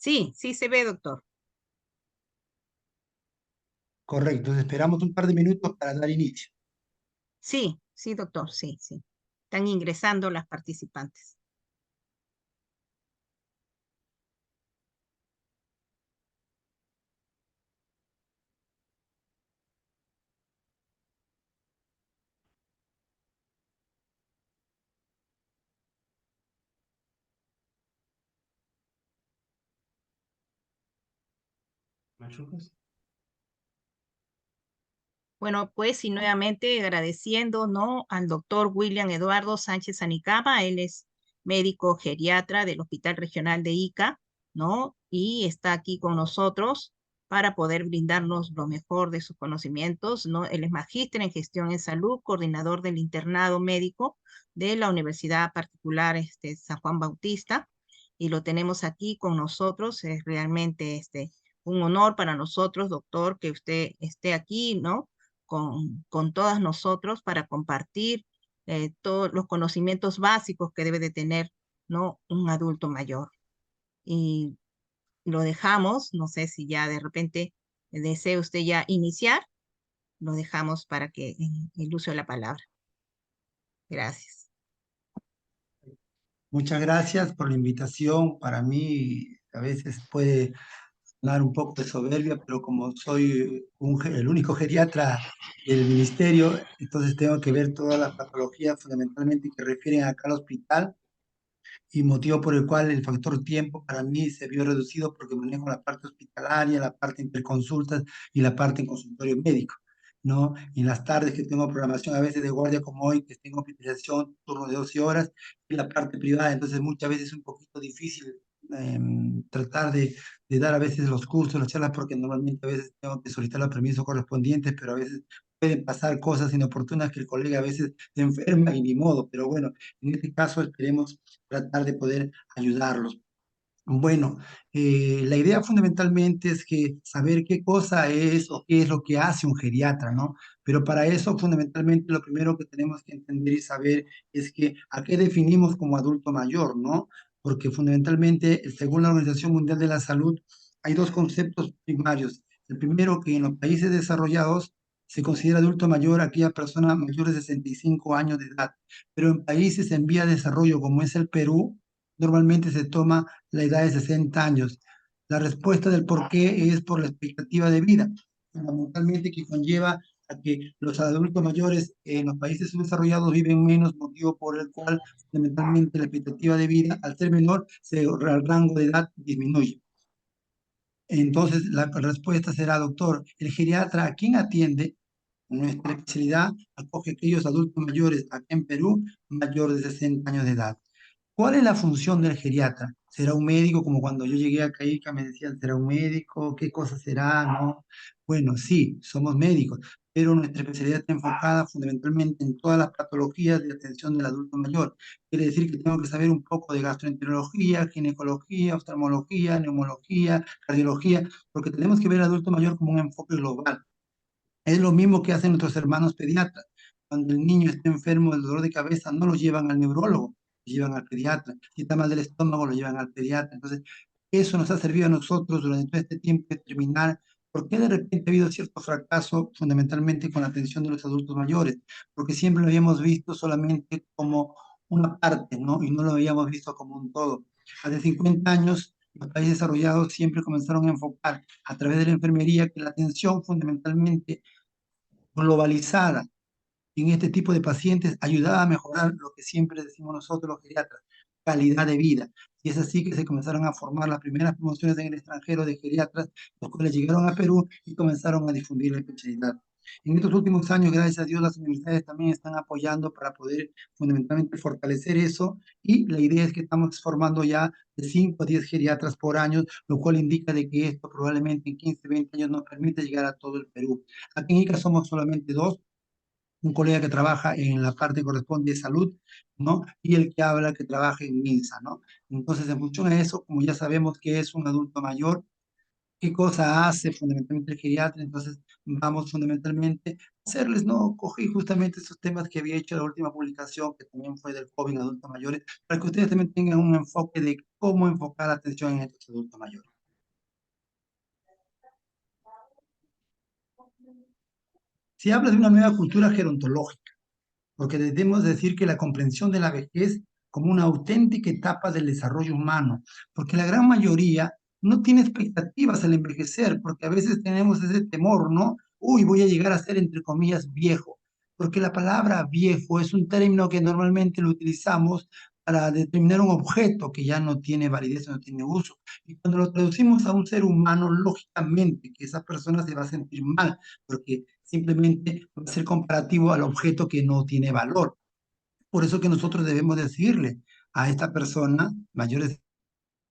Sí, sí se ve, doctor. Correcto, entonces esperamos un par de minutos para dar inicio. Sí, sí, doctor, sí, sí. Están ingresando las participantes. Machucas. Bueno, pues y nuevamente agradeciendo, ¿no? Al doctor William Eduardo Sánchez Anicama, él es médico geriatra del Hospital Regional de Ica, ¿no? Y está aquí con nosotros para poder brindarnos lo mejor de sus conocimientos, ¿no? Él es magíster en gestión en salud, coordinador del internado médico de la Universidad Particular San Juan Bautista, y lo tenemos aquí con nosotros. Es realmente un honor para nosotros, doctor, que usted esté aquí, ¿no? Con todas nosotros para compartir todos los conocimientos básicos que debe de tener, ¿no? Un adulto mayor. Y lo dejamos, no sé si ya de repente desee usted ya iniciar, lo dejamos para que el uso de la palabra. Gracias. Muchas gracias por la invitación. Para mí a veces puede sonar un poco de soberbia, pero como soy el único geriatra del ministerio, entonces tengo que ver todas las patologías fundamentalmente que refieren acá al hospital y motivo por el cual el factor tiempo para mí se vio reducido porque manejo la parte hospitalaria, la parte interconsultas y la parte en consultorio médico, ¿no? Y en las tardes que tengo programación a veces de guardia como hoy, que tengo hospitalización, turno de 12 horas, y la parte privada, entonces muchas veces es un poquito difícil tratar de dar a veces los cursos, las charlas, porque normalmente a veces tengo que solicitar los permisos correspondientes, pero a veces pueden pasar cosas inoportunas que el colega a veces se enferma y ni modo, pero bueno, en este caso esperemos tratar de poder ayudarlos. Bueno, la idea fundamentalmente es que saber qué cosa es o qué es lo que hace un geriatra, ¿no? Pero para eso fundamentalmente lo primero que tenemos que entender y saber es que a qué definimos como adulto mayor, ¿no? Porque fundamentalmente, según la Organización Mundial de la Salud, hay dos conceptos primarios. El primero, que en los países desarrollados se considera adulto mayor aquella persona mayor de 65 años de edad, pero en países en vía de desarrollo como es el Perú, normalmente se toma la edad de 60 años. La respuesta del por qué es por la expectativa de vida, fundamentalmente que conlleva a que los adultos mayores en los países subdesarrollados viven menos, motivo por el cual fundamentalmente la expectativa de vida, al ser menor, el rango de edad disminuye. Entonces, la respuesta será, doctor, el geriatra, ¿a quién atiende? Nuestra especialidad acoge a aquellos adultos mayores aquí en Perú, mayores de 60 años de edad. ¿Cuál es la función del geriatra? ¿Será un médico? Como cuando yo llegué a Caíca me decían, ¿será un médico? ¿Qué cosa será? ¿No? Bueno, sí, somos médicos, pero nuestra especialidad está enfocada fundamentalmente en todas las patologías de atención del adulto mayor. Quiere decir que tengo que saber un poco de gastroenterología, ginecología, oftalmología, neumología, cardiología, porque tenemos que ver al adulto mayor como un enfoque global. Es lo mismo que hacen nuestros hermanos pediatras. Cuando el niño está enfermo del dolor de cabeza, no lo llevan al neurólogo, lo llevan al pediatra. Si está mal del estómago, lo llevan al pediatra. Entonces, eso nos ha servido a nosotros durante todo este tiempo de determinar por qué de repente ha habido cierto fracaso fundamentalmente con la atención de los adultos mayores, porque siempre lo habíamos visto solamente como una parte, ¿no? Y no lo habíamos visto como un todo. Hace 50 años, los países desarrollados siempre comenzaron a enfocar a través de la enfermería que la atención fundamentalmente globalizada en este tipo de pacientes ayudaba a mejorar lo que siempre decimos nosotros los geriatras, calidad de vida. Y es así que se comenzaron a formar las primeras promociones en el extranjero de geriatras, los cuales llegaron a Perú y comenzaron a difundir la especialidad. En estos últimos años, gracias a Dios, las universidades también están apoyando para poder fundamentalmente fortalecer eso, y la idea es que estamos formando ya de 5 a 10 geriatras por año, lo cual indica de que esto probablemente en 15, 20 años nos permite llegar a todo el Perú. Aquí en ICA somos solamente dos, un colega que trabaja en la parte que corresponde de salud, ¿no? Y el que habla que trabaja en MINSA, ¿no? Entonces, en función a eso, como ya sabemos que es un adulto mayor, qué cosa hace fundamentalmente el geriatra, entonces vamos fundamentalmente a hacerles, ¿no? Cogí justamente esos temas que había hecho la última publicación, que también fue del COVID en adultos mayores, para que ustedes también tengan un enfoque de cómo enfocar la atención en estos adultos mayores. Se habla de una nueva cultura gerontológica, porque debemos decir que la comprensión de la vejez como una auténtica etapa del desarrollo humano, porque la gran mayoría no tiene expectativas al envejecer, porque a veces tenemos ese temor, ¿no? Uy, voy a llegar a ser, entre comillas, viejo, porque la palabra viejo es un término que normalmente lo utilizamos para determinar un objeto que ya no tiene validez, no tiene uso. Y cuando lo traducimos a un ser humano, lógicamente que esa persona se va a sentir mal, porque simplemente va a ser comparativo al objeto que no tiene valor. Por eso que nosotros debemos decirle a esta persona mayor de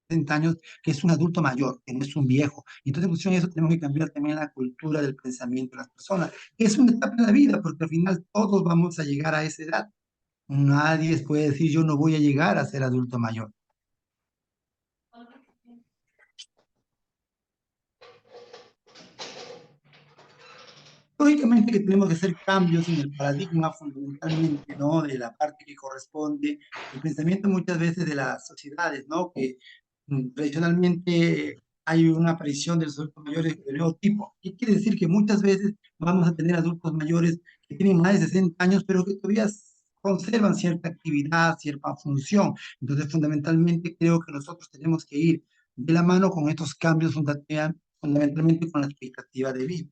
60 años que es un adulto mayor, que no es un viejo. Y entonces, en función de eso, tenemos que cambiar también la cultura del pensamiento de las personas. Es una etapa de la vida, porque al final todos vamos a llegar a esa edad. Nadie puede decir yo no voy a llegar a ser adulto mayor. Lógicamente que tenemos que hacer cambios en el paradigma fundamentalmente, ¿no? De la parte que corresponde, el pensamiento muchas veces de las sociedades, ¿no? Que tradicionalmente hay una aparición de los adultos mayores de nuevo tipo. ¿Qué quiere decir? Que muchas veces vamos a tener adultos mayores que tienen más de 60 años, pero que todavía conservan cierta actividad, cierta función. Entonces, fundamentalmente creo que nosotros tenemos que ir de la mano con estos cambios fundamentalmente con la expectativa de vida.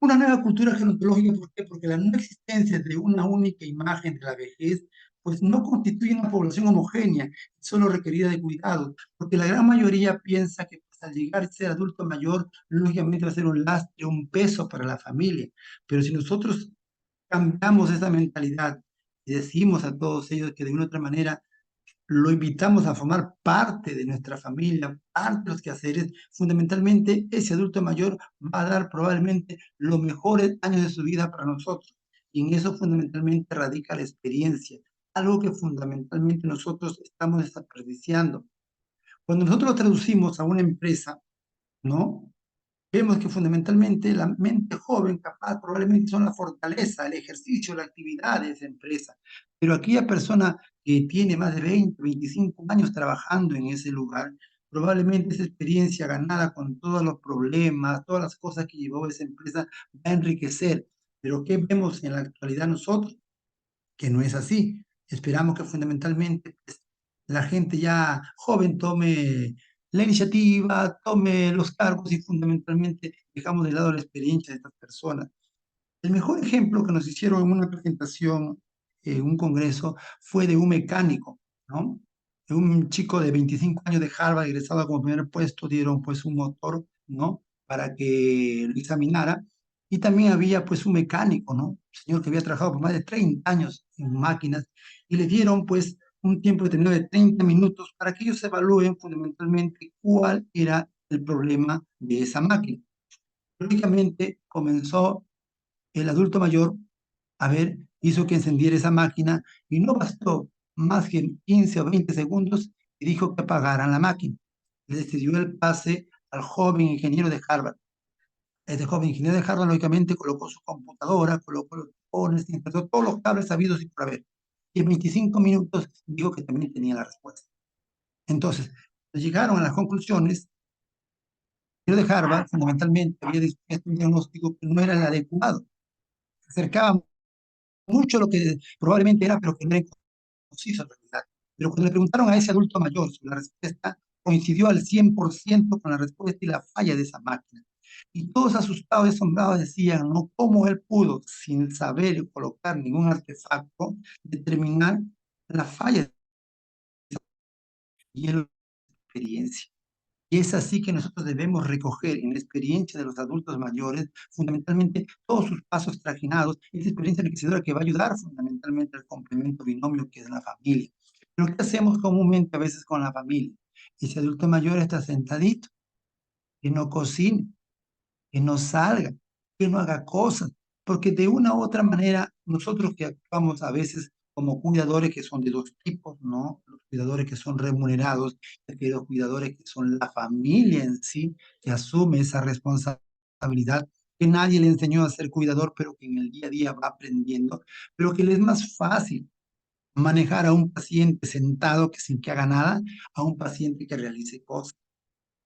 Una nueva cultura gerontológica, ¿por qué? Porque la no existencia de una única imagen de la vejez, pues no constituye una población homogénea, solo requerida de cuidado, porque la gran mayoría piensa que pues, al llegar a ser adulto mayor, lógicamente va a ser un lastre, un peso para la familia. Pero si nosotros cambiamos esa mentalidad y decimos a todos ellos que de una u otra manera lo invitamos a formar parte de nuestra familia, parte de los quehaceres, fundamentalmente ese adulto mayor va a dar probablemente los mejores años de su vida para nosotros. Y en eso fundamentalmente radica la experiencia, algo que fundamentalmente nosotros estamos desperdiciando. Cuando nosotros lo traducimos a una empresa, ¿no? Vemos que fundamentalmente la mente joven, capaz, probablemente son la fortaleza, el ejercicio, la actividad de esa empresa. Pero aquella persona que tiene más de 20, 25 años trabajando en ese lugar, probablemente esa experiencia ganada con todos los problemas, todas las cosas que llevó esa empresa, va a enriquecer. Pero ¿qué vemos en la actualidad nosotros? Que no es así. Esperamos que fundamentalmente pues, la gente ya joven tome la iniciativa, tome los cargos y fundamentalmente dejamos de lado la experiencia de estas personas. El mejor ejemplo que nos hicieron en una presentación, en un congreso, fue de un mecánico, ¿no? De un chico de 25 años de Harvard, egresado como primer puesto, dieron pues un motor, ¿no? Para que lo examinara. Y también había pues un mecánico, ¿no? Un señor que había trabajado por más de 30 años en máquinas y le dieron pues un tiempo determinado de 30 minutos para que ellos evalúen fundamentalmente cuál era el problema de esa máquina. Lógicamente comenzó el adulto mayor, a ver, hizo que encendiera esa máquina y no bastó más que 15 o 20 segundos y dijo que apagaran la máquina. Le decidió el pase al joven ingeniero de Harvard. Este joven ingeniero de Harvard, lógicamente, colocó su computadora, colocó los botones, insertó todos los cables sabidos y por haber. Y en 25 minutos dijo que también tenía la respuesta. Entonces, llegaron a las conclusiones. El ingeniero de Harvard, fundamentalmente, había dispuesto un diagnóstico que no era el adecuado. Se acercaba mucho lo que probablemente era, pero que no era conciso en realidad. Pero cuando le preguntaron a ese adulto mayor sobre la respuesta, coincidió al 100% con la respuesta y la falla de esa máquina. Y todos asustados y asombrados decían, ¿no? ¿Cómo él pudo, sin saber colocar ningún artefacto, determinar la falla y la experiencia? Y es así que nosotros debemos recoger en la experiencia de los adultos mayores, fundamentalmente todos sus pasos trajinados, esa experiencia enriquecedora que va a ayudar fundamentalmente al complemento binomio que es la familia. Pero ¿qué hacemos comúnmente a veces con la familia? Ese adulto mayor está sentadito, que no cocine, que no salga, que no haga cosas, porque de una u otra manera nosotros que actuamos a veces como cuidadores que son de dos tipos, ¿no? Los cuidadores que son remunerados y los cuidadores que son la familia en sí, que asume esa responsabilidad, que nadie le enseñó a ser cuidador, pero que en el día a día va aprendiendo, pero que le es más fácil manejar a un paciente sentado que sin que haga nada, a un paciente que realice cosas.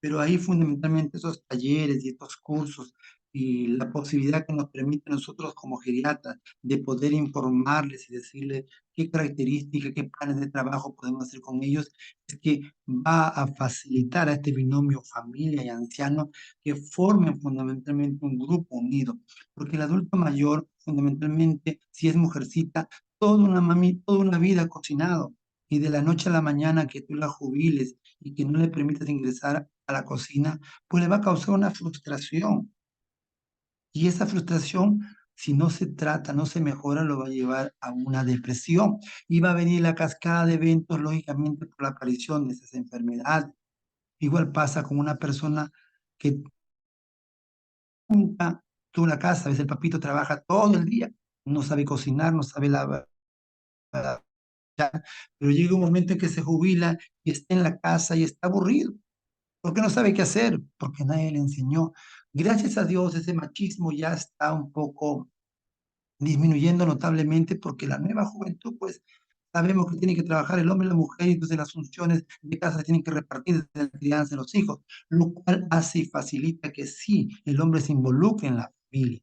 pero ahí fundamentalmente esos talleres y estos cursos y la posibilidad que nos permite a nosotros como geriatras de poder informarles y decirles qué características, qué planes de trabajo podemos hacer con ellos, es que va a facilitar a este binomio familia y anciano que formen fundamentalmente un grupo unido, porque el adulto mayor, fundamentalmente, si es mujercita, toda una vida ha cocinado, y de la noche a la mañana que tú la jubiles y que no le permitas ingresar a la cocina, pues le va a causar una frustración. Y esa frustración, si no se trata, no se mejora, lo va a llevar a una depresión. Y va a venir la cascada de eventos, lógicamente, por la aparición de esas enfermedades. Igual pasa con una persona que nunca tuvo una casa, a veces el papito trabaja todo el día, no sabe cocinar, no sabe lavar, pero llega un momento en que se jubila y está en la casa y está aburrido, porque no sabe qué hacer, porque nadie le enseñó. Gracias a Dios, ese machismo ya está un poco disminuyendo notablemente porque la nueva juventud, pues sabemos que tiene que trabajar el hombre y la mujer, y entonces las funciones de casa se tienen que repartir desde la crianza de los hijos, lo cual hace y facilita que sí, el hombre se involucre en la familia.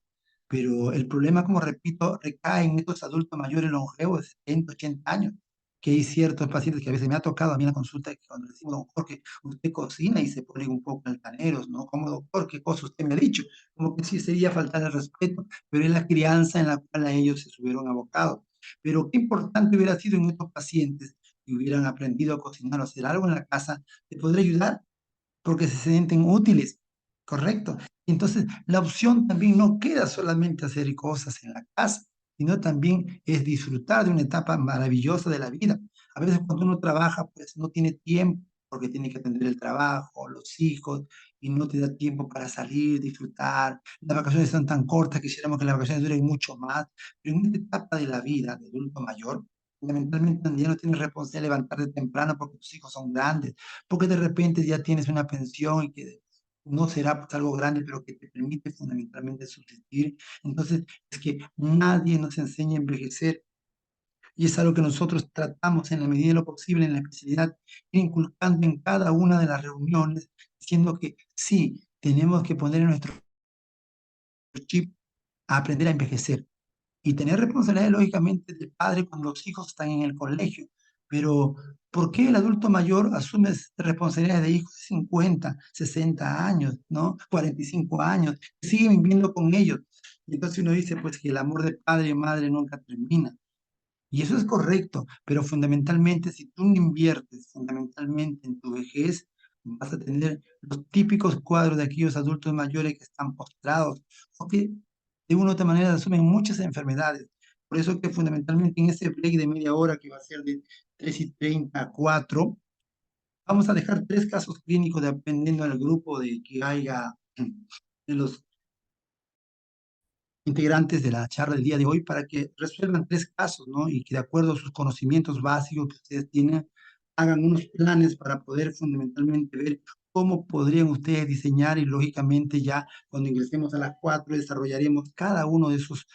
Pero el problema, como repito, recae en estos adultos mayores longevos de 70, 80 años, que hay ciertos pacientes que a veces me ha tocado a mí en la consulta, que cuando le decimos, don Jorge, usted cocina y se ponen un poco altaneros, ¿no? Como doctor, ¿qué cosa usted me ha dicho? Como que sí sería faltar el respeto, pero es la crianza en la cual a ellos se subieron abocados. Pero qué importante hubiera sido en estos pacientes que hubieran aprendido a cocinar o hacer algo en la casa, de poder ayudar porque se sienten útiles, ¿correcto? Entonces, la opción también no queda solamente hacer cosas en la casa, sino también es disfrutar de una etapa maravillosa de la vida. A veces cuando uno trabaja, pues no tiene tiempo porque tiene que atender el trabajo, los hijos, y no te da tiempo para salir, disfrutar. Las vacaciones son tan cortas, quisiéramos que las vacaciones duren mucho más, pero en esta etapa de la vida de adulto mayor, fundamentalmente ya no tienes responsabilidad de levantarte temprano porque tus hijos son grandes, porque de repente ya tienes una pensión y que no será pues algo grande, pero que te permite fundamentalmente subsistir. Entonces, es que nadie nos enseña a envejecer y es algo que nosotros tratamos en la medida de lo posible en la especialidad, ir inculcando en cada una de las reuniones, diciendo que sí, tenemos que poner en nuestro chip a aprender a envejecer y tener responsabilidad, lógicamente, del padre cuando los hijos están en el colegio. Pero, ¿por qué el adulto mayor asume responsabilidades de hijos de 50, 60 años, ¿no? 45 años, sigue viviendo con ellos? Y entonces uno dice, pues, que el amor de padre y madre nunca termina. Y eso es correcto, pero fundamentalmente, si tú no inviertes fundamentalmente en tu vejez, vas a tener los típicos cuadros de aquellos adultos mayores que están postrados o que de una u otra manera asumen muchas enfermedades. Por eso que fundamentalmente en ese break de media hora que va a ser de 3:30 a 4, vamos a dejar tres casos clínicos dependiendo del grupo de que haya de los integrantes de la charla del día de hoy para que resuelvan tres casos, ¿no? Y que de acuerdo a sus conocimientos básicos que ustedes tienen, hagan unos planes para poder fundamentalmente ver cómo podrían ustedes diseñar y lógicamente ya cuando ingresemos a las 4 desarrollaremos cada uno de esos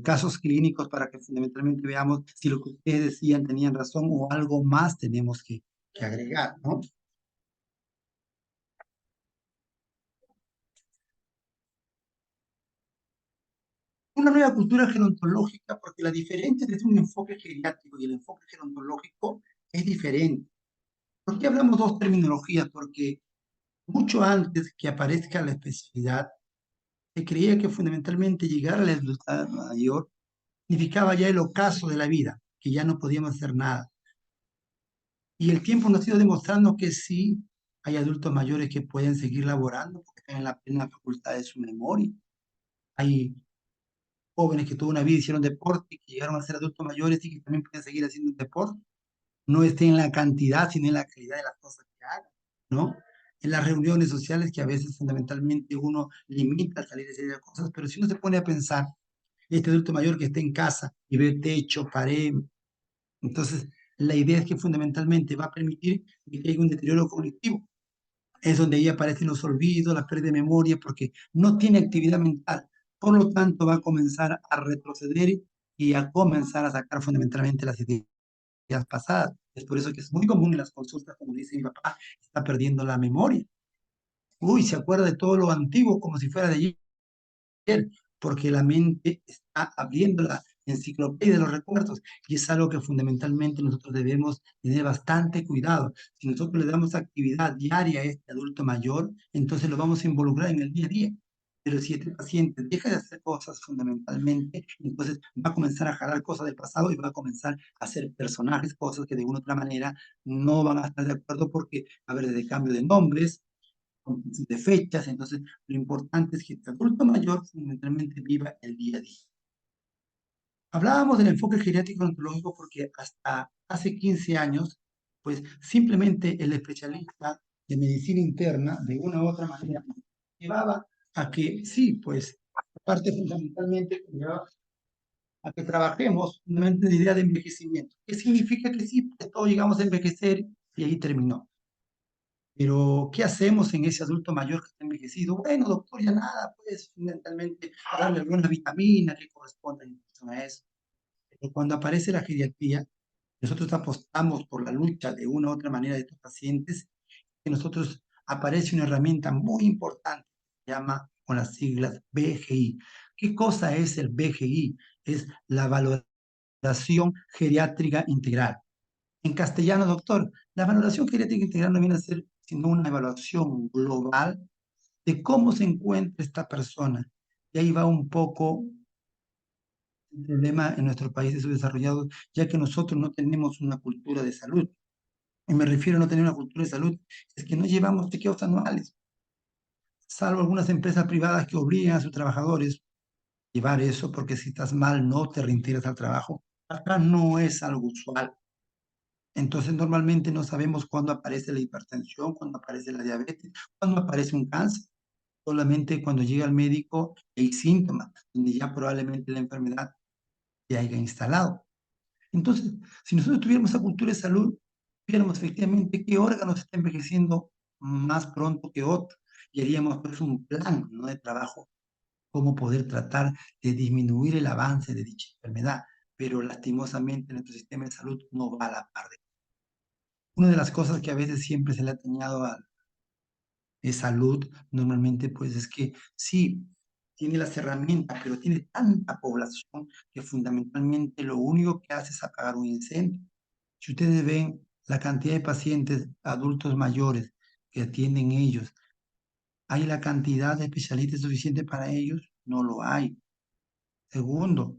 casos clínicos para que fundamentalmente veamos si lo que ustedes decían tenían razón o algo más tenemos que agregar, ¿no? Una nueva cultura gerontológica, porque la diferencia entre un enfoque geriátrico y el enfoque gerontológico es diferente. ¿Por qué hablamos dos terminologías? Porque mucho antes que aparezca la especialidad, se creía que fundamentalmente llegar a la edad mayor significaba ya el ocaso de la vida, que ya no podíamos hacer nada. Y el tiempo nos ha ido demostrando que sí, hay adultos mayores que pueden seguir laborando porque están en la plena facultad de su memoria. Hay jóvenes que toda una vida hicieron deporte y que llegaron a ser adultos mayores y que también pueden seguir haciendo deporte. No esté en la cantidad, sino en la calidad de las cosas que hagan, ¿no? En las reuniones sociales que a veces fundamentalmente uno limita al salir de esas cosas, pero si uno se pone a pensar, este adulto mayor que está en casa y ve techo, pared, entonces la idea es que fundamentalmente va a permitir que haya un deterioro cognitivo. Es donde ahí aparecen los olvidos, la pérdida de memoria, porque no tiene actividad mental. Por lo tanto, va a comenzar a retroceder y a comenzar a sacar fundamentalmente las ideas pasadas. Es por eso que es muy común en las consultas, como dice mi papá, está perdiendo la memoria. uy, se acuerda de todo lo antiguo como si fuera de ayer, porque la mente está abriendo la enciclopedia de los recuerdos y es algo que fundamentalmente nosotros debemos tener bastante cuidado. Si nosotros le damos actividad diaria a este adulto mayor, entonces lo vamos a involucrar en el día a día. Pero si este paciente deja de hacer cosas fundamentalmente, entonces va a comenzar a jalar cosas del pasado y va a comenzar a hacer personajes, cosas que de una u otra manera no van a estar de acuerdo porque va a haber desde cambio de nombres, de fechas. Entonces, lo importante es que el adulto mayor fundamentalmente viva el día a día. Hablábamos del enfoque geriátrico ontológico porque hasta hace 15 años, pues simplemente el especialista de medicina interna, de una u otra manera, llevaba a que sí, pues, parte fundamentalmente llevaba a que trabajemos fundamentalmente la idea de envejecimiento. ¿Qué significa que sí, pues todos llegamos a envejecer y ahí terminó? Pero, ¿qué hacemos en ese adulto mayor que está envejecido? Bueno, doctor, ya nada, pues, fundamentalmente, darle algunas vitaminas que corresponden en función a eso. Pero cuando aparece la geriatría, nosotros apostamos por la lucha de una u otra manera de estos pacientes, que nosotros aparece una herramienta muy importante, que se llama con las siglas BGI. ¿Qué cosa es el BGI? Es la valoración geriátrica integral. En castellano, doctor, la valoración geriátrica integral no viene a ser sino una evaluación global de cómo se encuentra esta persona. Y ahí va un poco el problema en nuestros países subdesarrollados, ya que nosotros no tenemos una cultura de salud. Y me refiero a no tener una cultura de salud, es que no llevamos chequeos anuales, salvo algunas empresas privadas que obligan a sus trabajadores a llevar eso, porque si estás mal no te reintegras al trabajo. Acá no es algo usual. Entonces, normalmente no sabemos cuándo aparece la hipertensión, cuándo aparece la diabetes, cuándo aparece un cáncer. Solamente cuando llega al médico hay síntomas, donde ya probablemente la enfermedad se haya instalado. Entonces, si nosotros tuviéramos esa cultura de salud, viéramos efectivamente qué órganos está envejeciendo más pronto que otros y haríamos pues un plan, ¿no?, de trabajo, cómo poder tratar de disminuir el avance de dicha enfermedad. Pero lastimosamente nuestro sistema de salud no va a la par de. Una de las cosas que a veces siempre se le ha atañado a salud, normalmente, pues es que sí, tiene las herramientas, pero tiene tanta población que fundamentalmente lo único que hace es apagar un incendio. Si ustedes ven la cantidad de pacientes adultos mayores que atienden ellos, ¿hay la cantidad de especialistas suficiente para ellos? No lo hay. Segundo,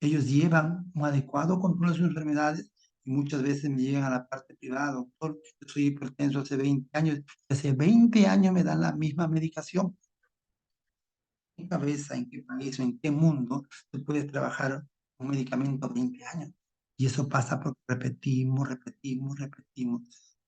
ellos llevan un adecuado control de sus enfermedades y muchas veces me llegan a la parte privada, doctor, yo soy hipertenso hace 20 años, hace 20 años me dan la misma medicación. ¿En qué cabeza, en qué país o en qué mundo se puede trabajar un medicamento 20 años? Y eso pasa porque repetimos, repetimos, repetimos.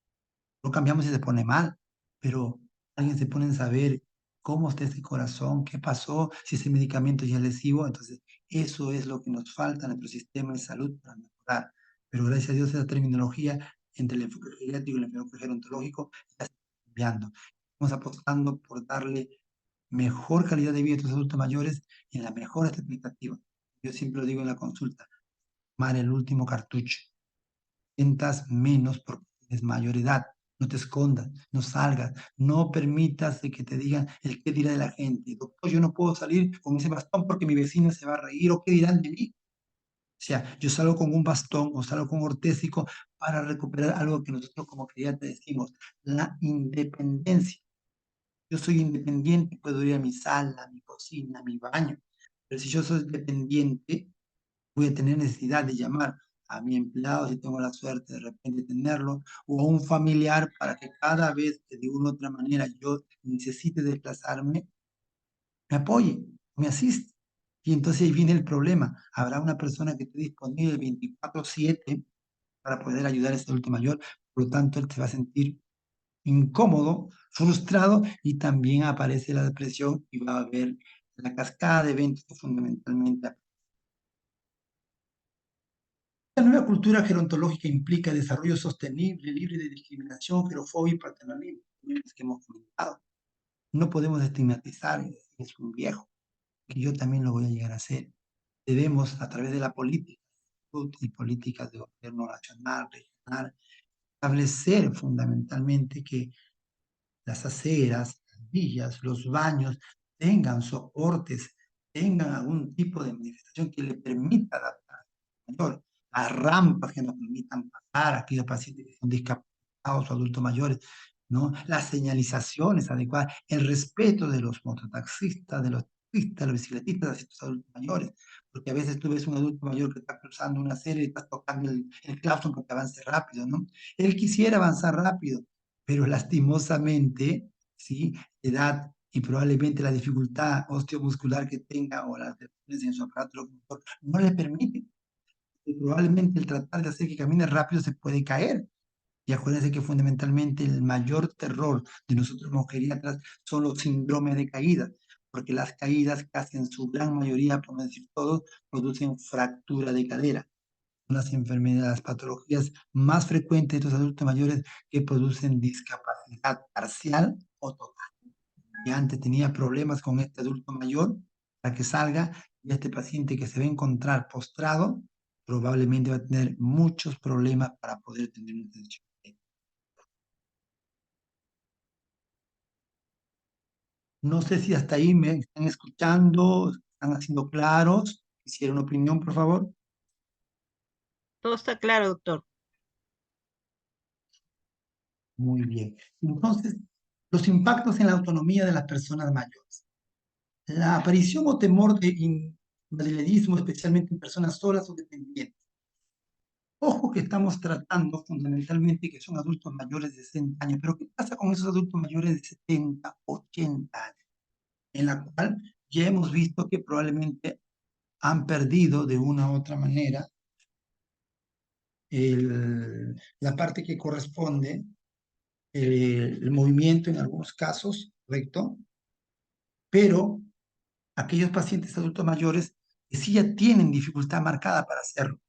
Lo cambiamos y se pone mal, pero alguien se pone en saber cómo está ese corazón, qué pasó, si ese medicamento ya es lesivo. Entonces, eso es lo que nos falta en nuestro sistema de salud para mejorar. Pero gracias a Dios esa terminología entre el enfoque geriátrico y el enfoque gerontológico ya está cambiando. Estamos apostando por darle mejor calidad de vida a estos adultos mayores y en la mejor expectativa. Yo siempre lo digo en la consulta, tomar el último cartucho. Sientas menos porque tienes mayor edad. No te escondas, no salgas, no permitas de que te digan el qué dirá de la gente. Doctor, yo no puedo salir con ese bastón porque mi vecina se va a reír o qué dirán de mí. O sea, yo salgo con un bastón o salgo con un ortésico para recuperar algo que nosotros como te decimos, la independencia. Yo soy independiente, puedo ir a mi sala, a mi cocina, a mi baño. Pero si yo soy dependiente, voy a tener necesidad de llamar a mi empleado, si tengo la suerte de repente tenerlo, o a un familiar para que cada vez que de una u otra manera yo necesite desplazarme, me apoye, me asiste. Y entonces ahí viene el problema. Habrá una persona que esté disponible 24/7 para poder ayudar a este adulto mayor, por lo tanto él se va a sentir incómodo, frustrado y también aparece la depresión y va a haber la cascada de eventos que fundamentalmente. La nueva cultura gerontológica implica desarrollo sostenible, libre de discriminación, xenofobia y paternalismo, que hemos comentado. No podemos estigmatizar, es un viejo, que yo también lo voy a llegar a hacer. Debemos, a través de la política y políticas de gobierno nacional, regional, establecer fundamentalmente que las aceras, sillas, los baños tengan soportes, tengan algún tipo de manifestación que le permita adaptarse al mayor, las rampas que nos permitan pasar a aquellos pacientes que son discapacitados o adultos mayores, ¿no? Las señalizaciones adecuadas, el respeto de los mototaxistas, de los ciclistas, los bicicletistas hacia estos adultos mayores, porque a veces tú ves un adulto mayor que está cruzando una acera y estás tocando el claustro para que avance rápido, ¿no? Él quisiera avanzar rápido, pero lastimosamente, ¿sí? Edad y probablemente la dificultad osteomuscular que tenga o las deficiencias en su aparato locomotor no le permite. Y probablemente el tratar de hacer que camine rápido se puede caer. Y acuérdense que fundamentalmente el mayor terror de nosotros como geriatras son los síndromes de caída, porque las caídas casi en su gran mayoría, por no decir todos, producen fractura de cadera. Son las enfermedades, las patologías más frecuentes de estos adultos mayores que producen discapacidad parcial o total. Y antes tenía problemas con este adulto mayor para que salga y este paciente que se va a encontrar postrado probablemente va a tener muchos problemas para poder tener una atención. No sé si hasta ahí me están escuchando, están haciendo claros. Quisiera una opinión, por favor. Todo está claro, doctor. Muy bien. Entonces, los impactos en la autonomía de las personas mayores. La aparición o temor de invalidismo, especialmente en personas solas o dependientes. Ojo que estamos tratando fundamentalmente que son adultos mayores de 60 años, pero ¿qué pasa con esos adultos mayores de 70, 80 años? En la cual ya hemos visto que probablemente han perdido de una u otra manera la parte que corresponde, el movimiento en algunos casos, ¿correcto? Pero aquellos pacientes adultos mayores que sí ya tienen dificultad marcada para hacerlo.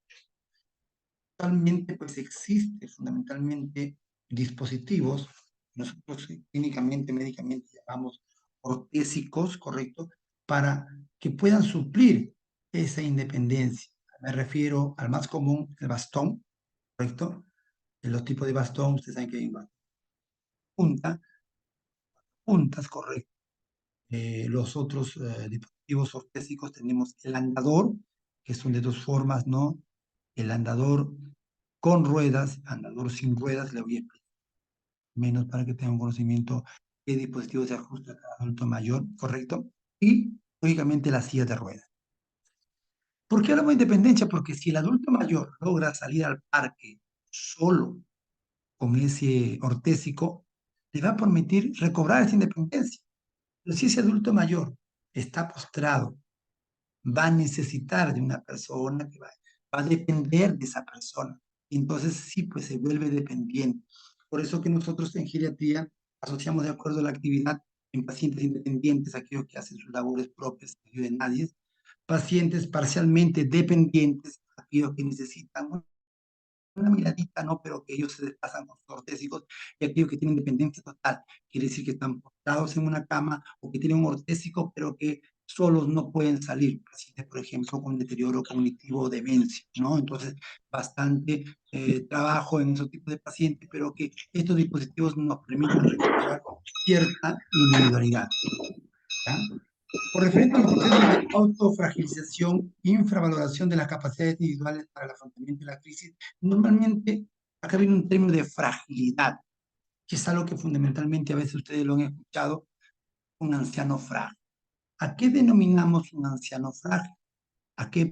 Actualmente, pues existe fundamentalmente dispositivos, nosotros clínicamente, médicamente llamamos ortésicos, ¿correcto? Para que puedan suplir esa independencia. Me refiero al más común, el bastón, ¿correcto? En los tipos de bastón, ustedes saben que hay punta, puntas, correcto. Los otros dispositivos ortésicos tenemos el andador, que son de dos formas, ¿no? El andador con ruedas, andador sin ruedas, le voy a explicar menos para que tengan un conocimiento qué dispositivo se ajusta a cada adulto mayor, ¿correcto? Y, lógicamente, la silla de ruedas. ¿Por qué hablamos de independencia? Porque si el adulto mayor logra salir al parque solo con ese ortésico, le va a permitir recobrar esa independencia. Pero si ese adulto mayor está postrado, va a necesitar de una persona que va a depender de esa persona. Entonces sí, pues se vuelve dependiente. Por eso que nosotros en geriatría asociamos de acuerdo a la actividad en pacientes independientes, aquellos que hacen sus labores propias, no ayuden a nadie, pacientes parcialmente dependientes, aquellos que necesitan una miradita, ¿no? Pero que ellos se desplazan con sus ortésicos, y aquellos que tienen dependencia total, quiere decir que están postrados en una cama o que tienen un ortésico, pero que solos no pueden salir, pacientes, por ejemplo, con deterioro cognitivo o demencia, ¿no? Entonces, bastante trabajo en esos tipos de pacientes, pero que estos dispositivos nos permiten recuperar cierta individualidad, ¿ya? Por referente a los procesos de autofragilización, infravaloración de las capacidades individuales para el afrontamiento de la crisis, normalmente acá viene un término de fragilidad, que es algo que fundamentalmente a veces ustedes lo han escuchado, un anciano frágil. ¿A qué denominamos un anciano frágil? ¿A qué